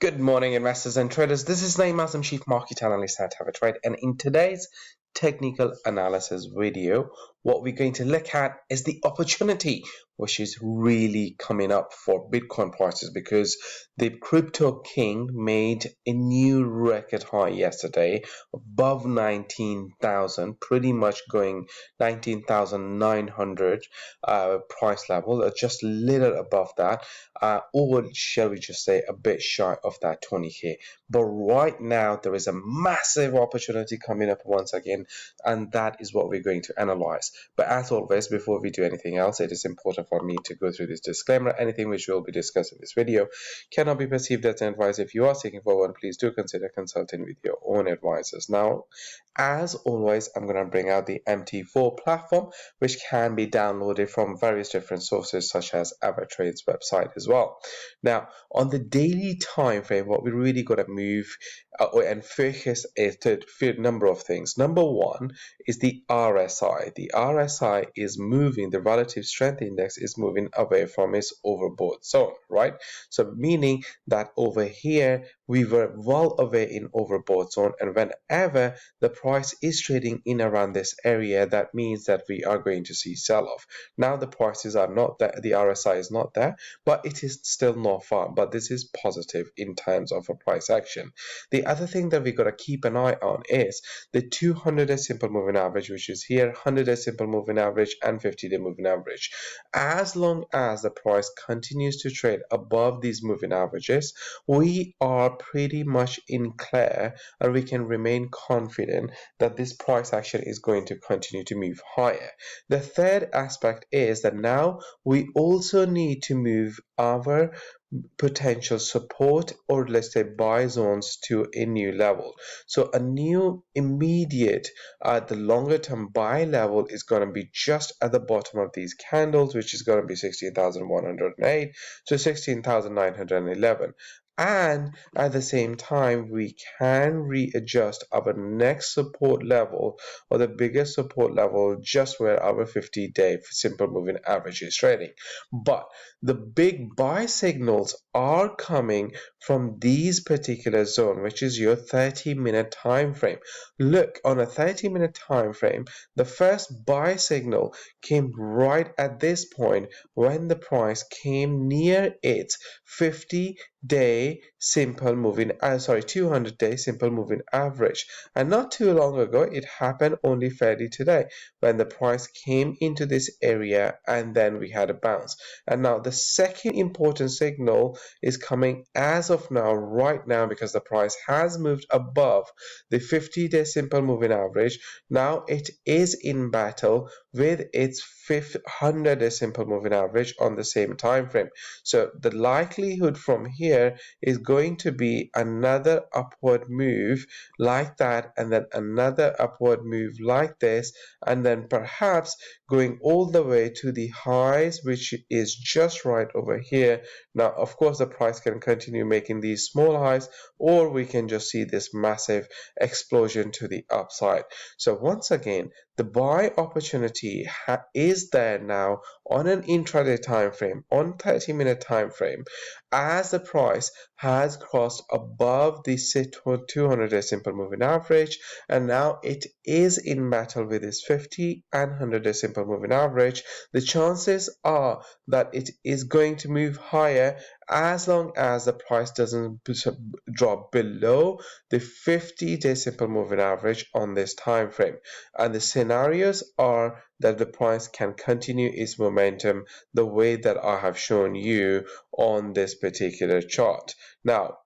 Good morning, investors and traders. This is Naeem Aslam, Chief Market Analyst at Have a Trade. And in today's technical analysis video, what we're going to look at is the opportunity which is really coming up for Bitcoin prices, because the crypto king made a new record high yesterday above 19,000, pretty much going 19,900 price level, just a little above that, or shall we just say a bit shy of that 20k. But right now there is a massive opportunity coming up once again, and that is what we're going to analyze. But as always, before we do anything else, it is important for me to go through this disclaimer. Anything which we'll be discussing in this video cannot be perceived as an advice. If you are seeking for one, please do consider consulting with your own advisors. Now, as always, I'm going to bring out the MT4 platform, which can be downloaded from various different sources such as Avatrade's website as well. Now, on the daily time frame, what we really got to move and focus is to a number of things. Number one is the RSI. The RSI is moving, the relative strength index is moving away from its overbought zone, right? So meaning that over here we were well away in overbought zone, and whenever the price is trading in around this area, that means that we are going to see sell-off. Now the prices are not there, the RSI is not there, but it is still not far. But this is positive in terms of a price action. The other thing that we got to keep an eye on is the 200-day simple moving average, which is here, 100-day simple moving average and 50-day moving average. As long as the price continues to trade above these moving averages, we are pretty much in clear, and we can remain confident that this price action is going to continue to move higher. The third aspect is that now we also need to move our potential support, or let's say buy zones, to a new level. So a new immediate the longer term buy level is going to be just at the bottom of these candles, which is going to be 16,108 to 16,911. And at the same time, we can readjust our next support level, or the biggest support level, just where our 50-day simple moving average is trading. But the big buy signals are coming from these particular zone, which is your 30-minute time frame. Look, on a 30-minute time frame, the first buy signal came right at this point when the price came near its 50-day simple moving 200-day simple moving average. And not too long ago, it happened only fairly today, when the price came into this area and then we had a bounce. And now the second important signal is coming as of now, right now, because the price has moved above the 50-day simple moving average. Now it is in battle with its 100-day simple moving average on the same time frame. So the likelihood from here is going to be another upward move like that, and then another upward move like this, and then perhaps going all the way to the highs, which is just right over here. Now, of course, the price can continue making these small highs, or we can just see this massive explosion to the upside. So once again, the buy opportunity is there now on an intraday time frame, on 30-minute time frame, as the price has crossed above the 200-day simple moving average, and now it is in battle with its 50 and 100-day simple moving average. The chances are that it is going to move higher as long as the price doesn't drop below the 50-day simple moving average on this time frame. And the scenarios are that the price can continue its momentum the way that I have shown you on this particular chart. Now,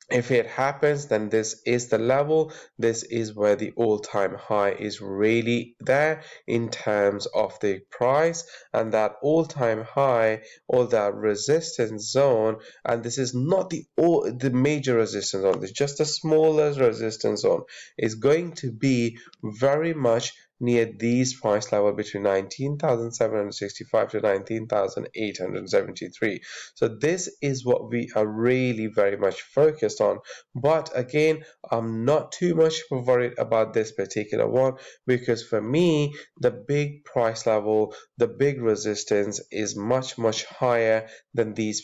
if it happens, then this is the level. This is where the all-time high is really there in terms of the price, and that all-time high, or that resistance zone, and this is not the major resistance zone, it's just a smaller resistance zone, is going to be very much near these price level between 19,765 to 19,873. So this is what we are really very much focused on. But again, I'm not too much worried about this particular one, because for me, the big price level, the big resistance is much higher than this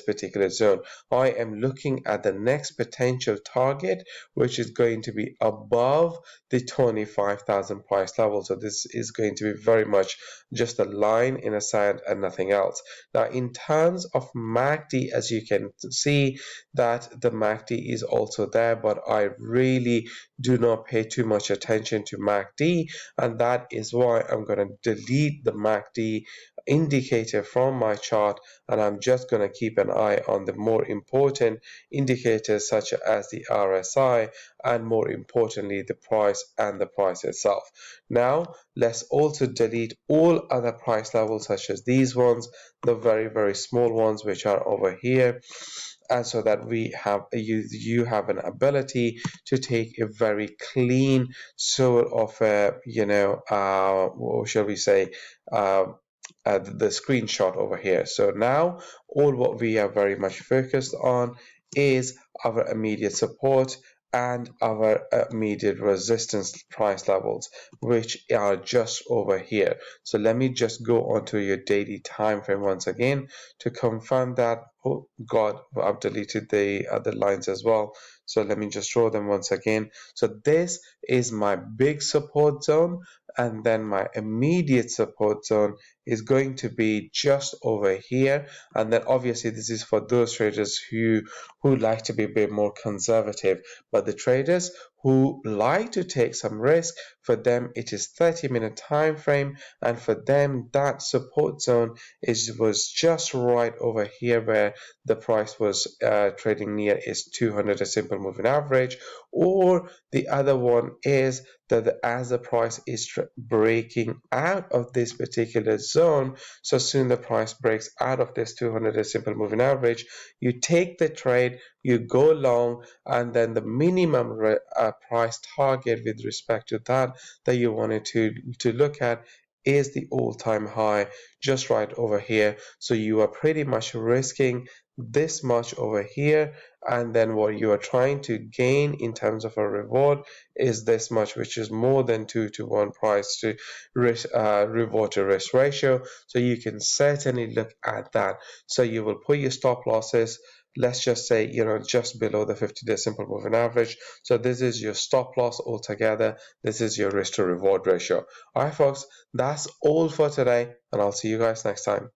particular zone. I am looking at the next potential target, which is going to be above the 25,000 price level. So this is going to be very much just a line in a sand and nothing else. Now, in terms of MACD, as you can see, that the MACD is also there, but I really do not pay too much attention to MACD, and that is why I'm going to delete the MACD indicator from my chart, and I'm just going to keep an eye on the more important indicators such as the RSI, and more importantly the price and the price itself. Now let's also delete all other price levels such as these ones, the very small ones which are over here, and so that we have you have an ability to take a very clean sort of what shall we say, uh, the screenshot over here. So now all what we are very much focused on is our immediate support and our immediate resistance price levels, which are just over here. So let me just go onto your daily time frame once again to confirm that. Oh God, I've deleted the other lines as well. So let me just draw them once again. So this is my big support zone, and then my immediate support zone is going to be just over here. And then obviously this is for those traders who like to be a bit more conservative, but the traders who like to take some risk, for them it is 30-minute time frame, and for them that support zone was just right over here where the price was trading near is 200 a simple moving average. Or the other one is that as the price is breaking out of this particular zone, so soon the price breaks out of this 200 a simple moving average, you take the trade, you go long, and then the minimum price target with respect to that you wanted to look at is the all-time high just right over here. So you are pretty much risking this much over here, and then what you are trying to gain in terms of a reward is this much, which is more than 2-to-1 price to risk, reward to risk ratio. So you can certainly look at that. So you will put your stop losses, let's just say, just below the 50-day simple moving average. So this is your stop loss altogether. This is your risk to reward ratio. All right, folks, that's all for today, and I'll see you guys next time.